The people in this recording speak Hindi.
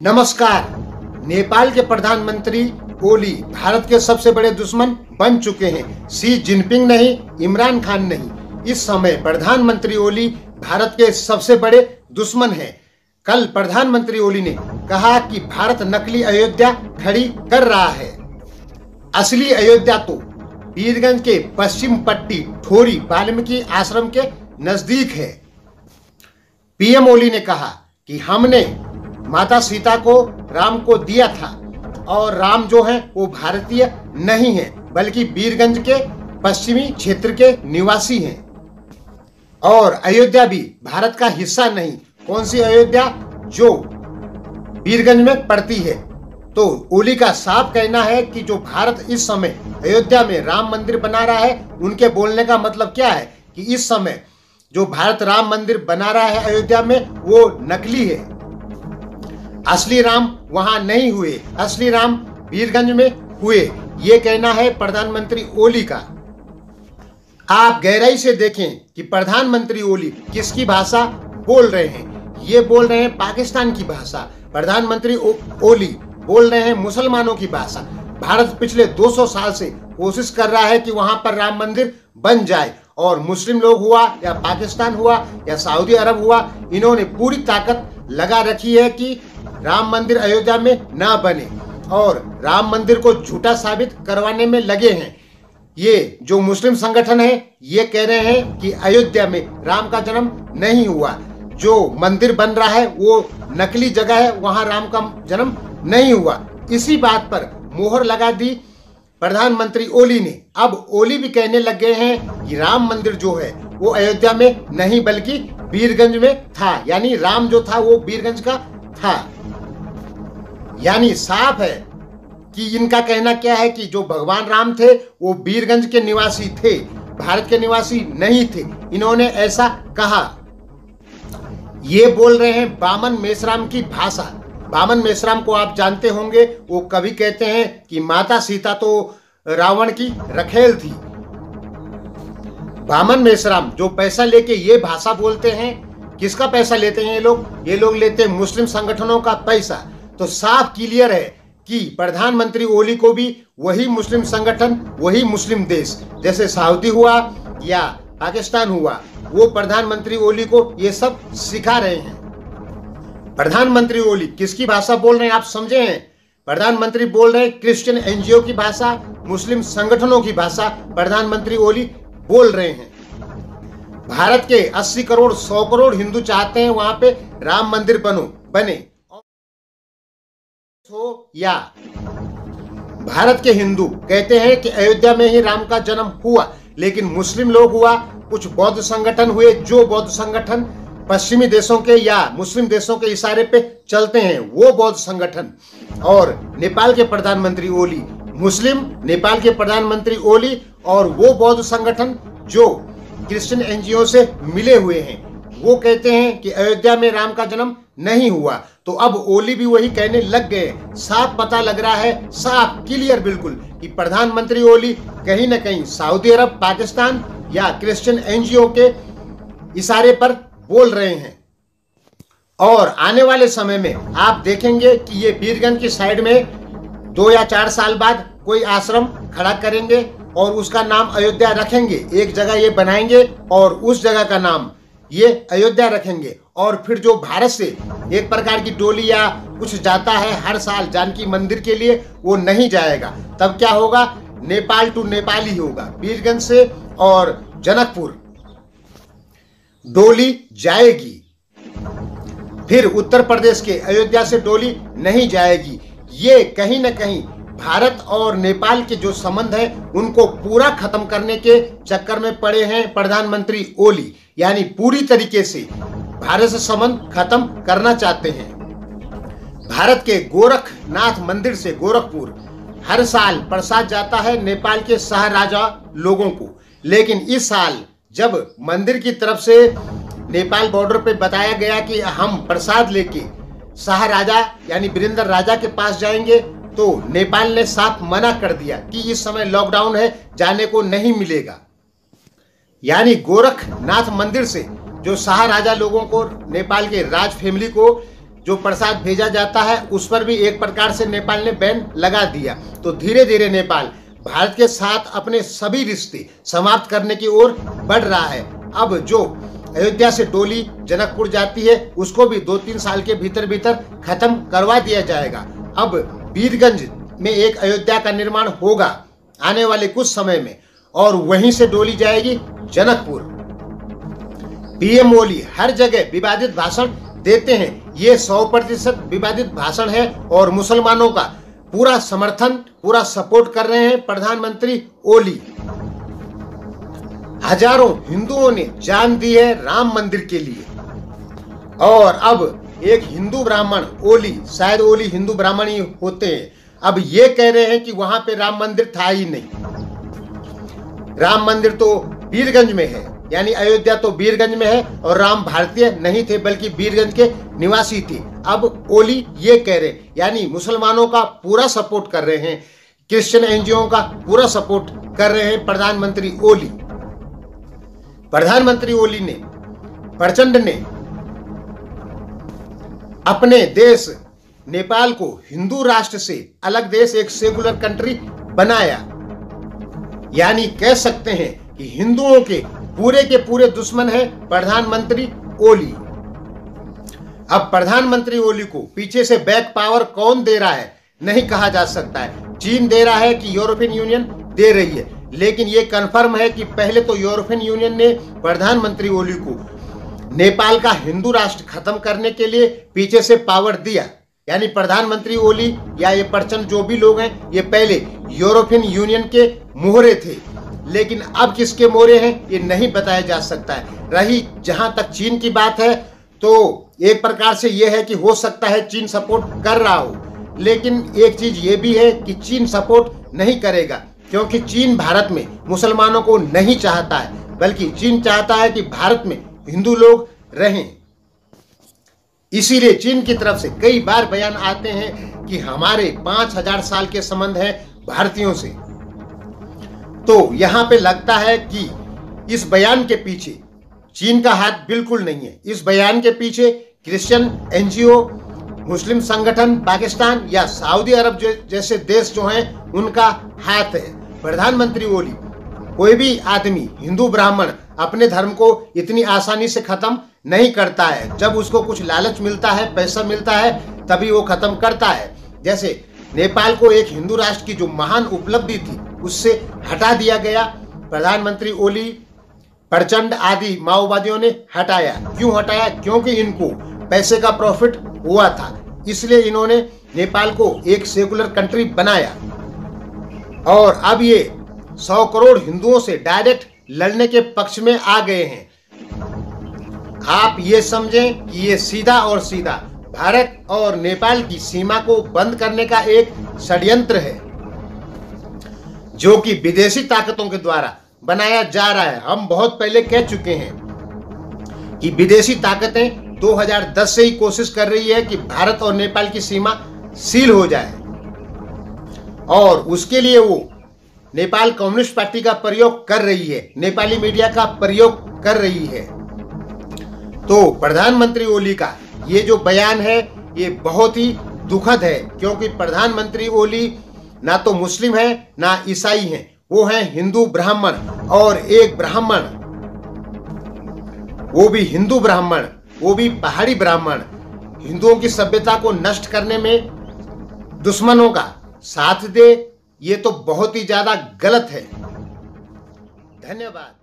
नमस्कार। नेपाल के प्रधानमंत्री ओली भारत के सबसे बड़े दुश्मन बन चुके हैं। शी जिनपिंग नहीं, इमरान खान नहीं। इस समय प्रधानमंत्री ओली भारत के सबसे बड़े दुश्मन हैं। कल प्रधानमंत्री ओली ने कहा कि भारत नकली अयोध्या खड़ी कर रहा है। असली अयोध्या तो पीरगंज के पश्चिम पट्टी ठोरी वाल्मीकि आश्रम के नजदीक है। पीएम ओली ने कहा कि हमने माता सीता को राम को दिया था और राम जो है वो भारतीय नहीं है बल्कि वीरगंज के पश्चिमी क्षेत्र के निवासी हैं और अयोध्या भी भारत का हिस्सा नहीं। कौन सी अयोध्या? जो वीरगंज में पड़ती है। तो ओली का साफ कहना है कि जो भारत इस समय अयोध्या में राम मंदिर बना रहा है, उनके बोलने का मतलब क्या है कि इस समय जो भारत राम मंदिर बना रहा है अयोध्या में वो नकली है। असली राम वहां नहीं हुए, असली राम वीरगंज में हुए। ये कहना है प्रधानमंत्री ओली का। आप गहराई से देखें कि प्रधानमंत्री ओली किसकी भाषा बोल रहे हैं। ये बोल रहे हैं पाकिस्तान की भाषा। प्रधानमंत्री ओली बोल रहे हैं मुसलमानों की भाषा। भारत पिछले 200 साल से कोशिश कर रहा है कि वहां पर राम मंदिर बन जाए और मुस्लिम लोग हुआ या पाकिस्तान हुआ या सऊदी अरब हुआ, इन्होंने पूरी ताकत लगा रखी है कि राम मंदिर अयोध्या में ना बने और राम मंदिर को झूठा साबित करवाने में लगे हैं। ये जो मुस्लिम संगठन है ये कह रहे हैं कि अयोध्या में राम का जन्म नहीं हुआ। जो मंदिर बन रहा है वो नकली जगह है, वहां राम का जन्म नहीं हुआ। इसी बात पर मोहर लगा दी प्रधानमंत्री ओली ने। अब ओली भी कहने लग गए हैं कि राम मंदिर जो है वो अयोध्या में नहीं बल्कि वीरगंज में था, यानी राम जो था वो वीरगंज का था। यानी साफ है कि इनका कहना क्या है कि जो भगवान राम थे वो वीरगंज के निवासी थे, भारत के निवासी नहीं थे। इन्होंने ऐसा कहा। ये बोल रहे हैं बामन मेश्राम की भाषा। बामन मेश्राम को आप जानते होंगे, वो कभी कहते हैं कि माता सीता तो रावण की रखेल थी। बामन मेश्राम जो पैसा लेके ये भाषा बोलते हैं, किसका पैसा लेते हैं ये लोग लेते हैं मुस्लिम संगठनों का पैसा। तो साफ क्लियर है कि प्रधानमंत्री ओली को भी वही मुस्लिम संगठन, वही मुस्लिम देश जैसे सऊदी हुआ या पाकिस्तान हुआ, वो प्रधानमंत्री ओली को ये सब सिखा रहे हैं। प्रधानमंत्री ओली किसकी भाषा बोल रहे हैं आप समझे हैं? प्रधानमंत्री बोल रहे हैं क्रिश्चियन एनजीओ की भाषा, मुस्लिम संगठनों की भाषा प्रधानमंत्री ओली बोल रहे हैं। भारत के 80 करोड़ 100 करोड़ हिंदू चाहते हैं वहां पे राम मंदिर बने हो, या भारत के हिंदू कहते हैं कि अयोध्या में ही राम का जन्म हुआ, लेकिन मुस्लिम लोग हुआ, कुछ बौद्ध संगठन हुए, जो बौद्ध संगठन पश्चिमी देशों के या मुस्लिम देशों के इशारे पे चलते हैं, वो बौद्ध संगठन। और नेपाल के प्रधानमंत्री ओली मुस्लिम, नेपाल के प्रधानमंत्री ओली और वो बौद्ध संगठन जो क्रिश्चियन एनजीओ से मिले हुए हैं, वो कहते हैं कि अयोध्या में राम का जन्म नहीं हुआ। तो अब ओली भी वही कहने लग गए। साफ पता लग रहा है, साफ क्लियर बिल्कुल, कि प्रधानमंत्री ओली कहीं ना कहीं सऊदी अरब, पाकिस्तान या क्रिश्चियन एनजीओ के इशारे पर बोल रहे हैं। और आने वाले समय में आप देखेंगे कि ये वीरगंज की साइड में 2 या 4 साल बाद कोई आश्रम खड़ा करेंगे और उसका नाम अयोध्या रखेंगे। एक जगह ये बनाएंगे और उस जगह का नाम ये अयोध्या रखेंगे। और फिर जो भारत से एक प्रकार की डोली या कुछ जाता है हर साल जानकी मंदिर के लिए, वो नहीं जाएगा। तब क्या होगा? नेपाल टू नेपाल ही होगा। वीरगंज से और जनकपुर डोली जाएगी, फिर उत्तर प्रदेश के अयोध्या से डोली नहीं जाएगी। ये कहीं ना कहीं भारत और नेपाल के जो संबंध है उनको पूरा खत्म करने के चक्कर में पड़े हैं प्रधानमंत्री ओली। यानी पूरी तरीके से भारत से संबंध खत्म करना चाहते हैं। भारत के गोरखनाथ मंदिर से गोरखपुर हर साल प्रसाद जाता है नेपाल के शाहराजा लोगों को, लेकिन इस साल जब मंदिर की तरफ से नेपाल बॉर्डर पे बताया गया कि हम प्रसाद लेके शाहराजा यानी वीरेंद्र राजा के पास जाएंगे, तो नेपाल ने साफ मना कर दिया कि इस समय लॉकडाउन है, जाने को नहीं मिलेगा। यानी गोरखनाथ मंदिर से जो शाह राजा लोगों को, नेपाल के राज फैमिली को जो प्रसाद भेजा जाता है उस पर भी एक प्रकार से नेपाल ने बैन लगा दिया। तो धीरे धीरे नेपाल भारत के साथ अपने सभी रिश्ते समाप्त करने की ओर बढ़ रहा है। अब जो अयोध्या से डोली जनकपुर जाती है उसको भी 2-3 साल के भीतर भीतर खत्म करवा दिया जाएगा। अब वीरगंज में एक अयोध्या का निर्माण होगा आने वाले कुछ समय में और वहीं से डोली जाएगी जनकपुर। पीएम ओली हर जगह विवादित भाषण देते हैं, ये 100% विवादित भाषण है और मुसलमानों का पूरा समर्थन, पूरा सपोर्ट कर रहे हैं प्रधानमंत्री ओली। हजारों हिंदुओं ने जान दी है राम मंदिर के लिए और अब एक हिंदू ब्राह्मण ओली, शायद ओली हिंदू ब्राह्मण ही होते हैं, अब ये कह रहे हैं कि वहां पे राम मंदिर था ही नहीं। राम मंदिर तो वीरगंज में है, यानी अयोध्या तो वीरगंज में है और राम भारतीय नहीं थे बल्कि वीरगंज के निवासी थे। अब ओली ये कह रहे हैं, यानी मुसलमानों का पूरा सपोर्ट कर रहे हैं, क्रिश्चियन एनजीओ का पूरा सपोर्ट कर रहे हैं प्रधानमंत्री ओली। प्रधानमंत्री ओली ने, प्रचंड ने अपने देश नेपाल को हिंदू राष्ट्र से अलग देश, एक सेकुलर कंट्री बनाया, यानी कह सकते हैं कि हिंदुओं के पूरे दुश्मन है प्रधानमंत्री ओली। अब प्रधानमंत्री ओली को पीछे से बैक पावर कौन दे रहा है नहीं कहा जा सकता है। चीन दे रहा है कि यूरोपियन यूनियन दे रही है, लेकिन ये कंफर्म है कि पहले तो यूरोपियन यूनियन ने प्रधानमंत्री ओली को नेपाल का हिंदू राष्ट्र खत्म करने के लिए पीछे से पावर दिया, यानी प्रधानमंत्री ओली या ये प्रचंड जो भी लोग हैं ये पहले यूरोपियन यूनियन के मोहरे थे, लेकिन अब किसके मोहरे हैं ये नहीं बताया जा सकता है। रही जहां तक चीन की बात है तो एक प्रकार से ये है कि हो सकता है चीन सपोर्ट कर रहा हो, लेकिन एक चीज ये भी है कि चीन सपोर्ट नहीं करेगा क्योंकि चीन भारत में मुसलमानों को नहीं चाहता है, बल्कि चीन चाहता है कि भारत में हिंदू लोग रहें। इसीलिए चीन की तरफ से कई बार बयान आते हैं कि हमारे 5000 साल के संबंध हैं भारतीयों से। तो यहां पे लगता है कि इस बयान के पीछे चीन का हाथ बिल्कुल नहीं है। इस बयान के पीछे क्रिश्चियन एनजीओ, मुस्लिम संगठन, पाकिस्तान या सऊदी अरब जैसे देश जो हैं उनका हाथ है। प्रधानमंत्री ओली, कोई भी आदमी हिंदू ब्राह्मण अपने धर्म को इतनी आसानी से खत्म नहीं करता है। जब उसको कुछ लालच मिलता है, पैसा मिलता है, तभी वो खत्म करता है। जैसे नेपाल को एक हिंदू राष्ट्र की जो महान उपलब्धि थी उससे हटा दिया गया, प्रधानमंत्री ओली, प्रचंड आदि माओवादियों ने हटाया। क्यों हटाया? क्योंकि इनको पैसे का प्रॉफिट हुआ था, इसलिए इन्होंने नेपाल को एक सेकुलर कंट्री बनाया और अब ये 100 करोड़ हिंदुओं से डायरेक्ट लड़ने के पक्ष में आ गए हैं। आप ये समझें कि ये सीधा और सीधा भारत और नेपाल की सीमा को बंद करने का एक षड्यंत्र है जो कि विदेशी ताकतों के द्वारा बनाया जा रहा है। हम बहुत पहले कह चुके हैं कि विदेशी ताकतें 2010 से ही कोशिश कर रही है कि भारत और नेपाल की सीमा सील हो जाए और उसके लिए वो नेपाल कम्युनिस्ट पार्टी का प्रयोग कर रही है, नेपाली मीडिया का प्रयोग कर रही है। तो प्रधानमंत्री ओली का ये जो बयान है ये बहुत ही दुखद है क्योंकि प्रधानमंत्री ओली ना तो मुस्लिम है ना ईसाई हैं, वो हैं हिंदू ब्राह्मण और एक ब्राह्मण, वो भी हिंदू ब्राह्मण, वो भी पहाड़ी ब्राह्मण, हिंदुओं की सभ्यता को नष्ट करने में दुश्मनों का साथ दे, ये तो बहुत ही ज्यादा गलत है। धन्यवाद।